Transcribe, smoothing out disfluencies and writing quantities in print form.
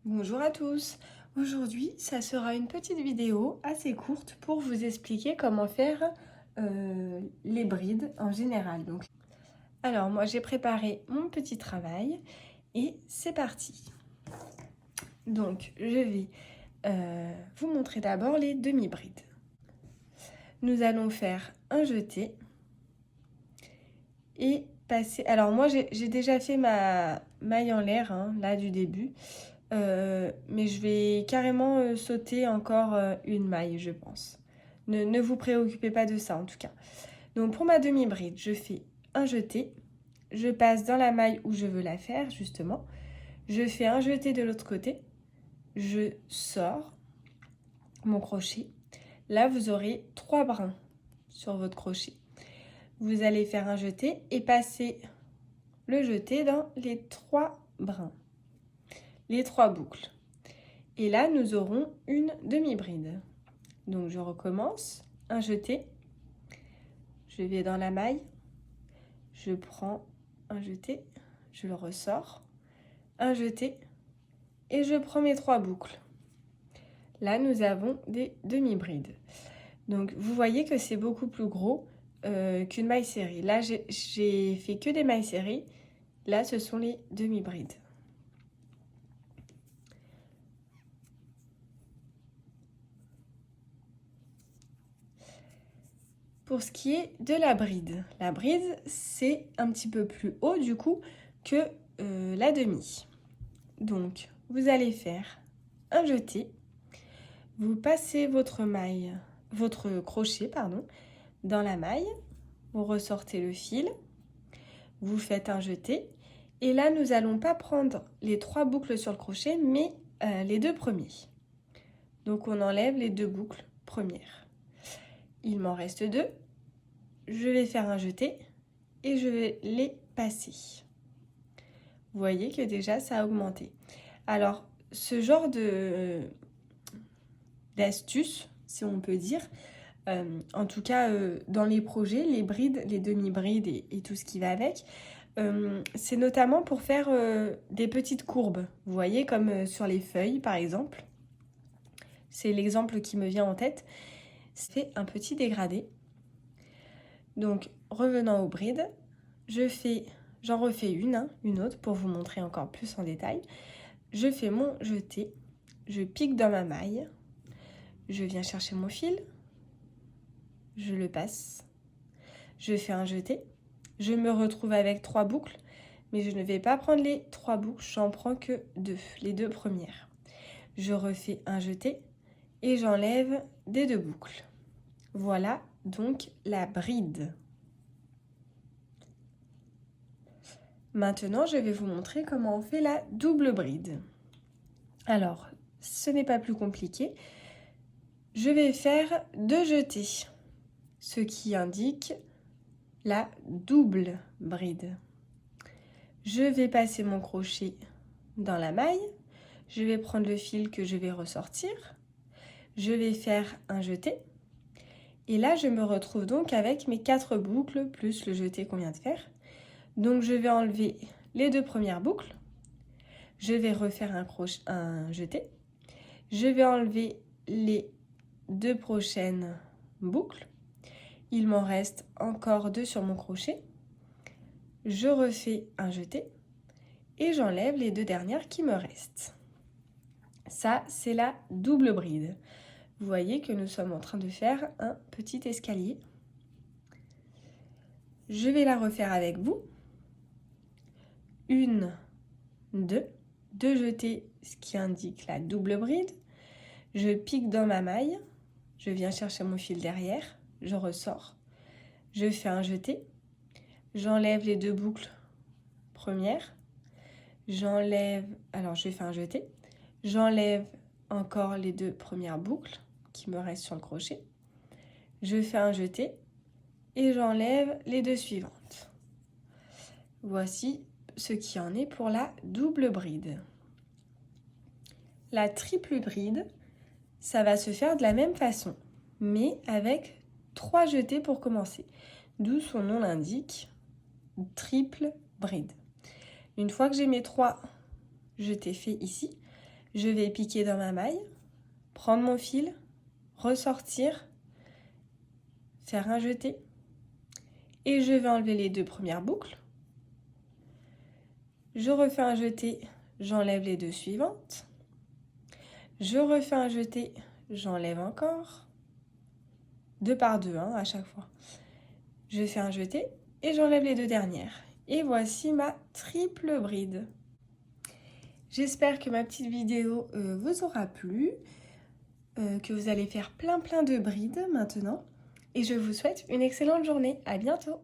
Bonjour à tous. Aujourd'hui, ça sera une petite vidéo assez courte pour vous expliquer comment faire les brides en général. Alors moi, j'ai préparé mon petit travail et c'est parti. Donc, je vais vous montrer d'abord les demi-brides. Nous allons faire un jeté et passer... Alors moi, j'ai déjà fait ma maille en l'air, là, du début. Mais je vais carrément sauter encore une maille, je pense. Ne vous préoccupez pas de ça, en tout cas. Donc, pour ma demi-bride, je fais un jeté. Je passe dans la maille où je veux la faire, justement. Je fais un jeté de l'autre côté. Je sors mon crochet. Là, vous aurez 3 brins sur votre crochet. Vous allez faire un jeté et passer le jeté dans les 3 brins, les 3 boucles. Et là, nous aurons une demi-bride. Donc, je recommence, un jeté, je vais dans la maille, je prends un jeté, je le ressors, un jeté, et je prends mes 3 boucles. Là, nous avons des demi-brides. Donc, vous voyez que c'est beaucoup plus gros qu'une maille serrée. Là, j'ai fait que des mailles serrées. Là, ce sont les demi-brides. Pour ce qui est de la bride c'est un petit peu plus haut du coup que la demi. Donc vous allez faire un jeté, vous passez votre crochet dans la maille, vous ressortez le fil, vous faites un jeté et là nous n'allons pas prendre les 3 boucles sur le crochet mais les 2 premiers. Donc on enlève les 2 boucles premières. Il m'en reste 2. Je vais faire un jeté et je vais les passer. Vous voyez que déjà ça a augmenté. Alors, ce genre d'astuce, si on peut dire, en tout cas dans les projets, les brides, les demi-brides et tout ce qui va avec, c'est notamment pour faire des petites courbes. Vous voyez, comme sur les feuilles par exemple. C'est l'exemple qui me vient en tête. C'est un petit dégradé. Donc, revenant aux brides, j'en refais une autre pour vous montrer encore plus en détail. Je fais mon jeté, je pique dans ma maille, je viens chercher mon fil, je le passe, je fais un jeté, je me retrouve avec 3 boucles, mais je ne vais pas prendre les 3 boucles, j'en prends que 2, les 2 premières. Je refais un jeté et j'enlève des 2 boucles. Voilà donc la bride. Maintenant, je vais vous montrer comment on fait la double bride. Alors, ce n'est pas plus compliqué. Je vais faire 2 jetés, ce qui indique la double bride. Je vais passer mon crochet dans la maille. Je vais prendre le fil que je vais ressortir. Je vais faire un jeté. Et là, je me retrouve donc avec mes 4 boucles plus le jeté qu'on vient de faire. Donc, je vais enlever les 2 premières boucles. Je vais refaire un jeté. Je vais enlever les 2 prochaines boucles. Il m'en reste encore 2 sur mon crochet. Je refais un jeté et j'enlève les 2 dernières qui me restent. Ça, c'est la double bride. Vous voyez que nous sommes en train de faire un petit escalier. Je vais la refaire avec vous. 1, 2, 2 jetés, ce qui indique la double bride. Je pique dans ma maille, je viens chercher mon fil derrière, je ressors, je fais un jeté, j'enlève les 2 boucles premières, je fais un jeté, j'enlève encore les 2 premières boucles qui me restent sur le crochet, je fais un jeté et j'enlève les 2 suivantes. Voici ce qui en est pour la double bride. La triple bride, ça va se faire de la même façon, mais avec 3 jetés pour commencer, d'où son nom l'indique, triple bride. Une fois que j'ai mes 3 jetés faits ici, Je vais piquer dans ma maille, prendre mon fil, ressortir, faire un jeté et je vais enlever les 2 premières boucles. Je refais un jeté, j'enlève les 2 suivantes. Je refais un jeté, j'enlève encore. 2 par 2 à chaque fois. Je fais un jeté et j'enlève les 2 dernières. Et voici ma triple bride. J'espère que ma petite vidéo vous aura plu, que vous allez faire plein de brides maintenant. Et je vous souhaite une excellente journée. À bientôt!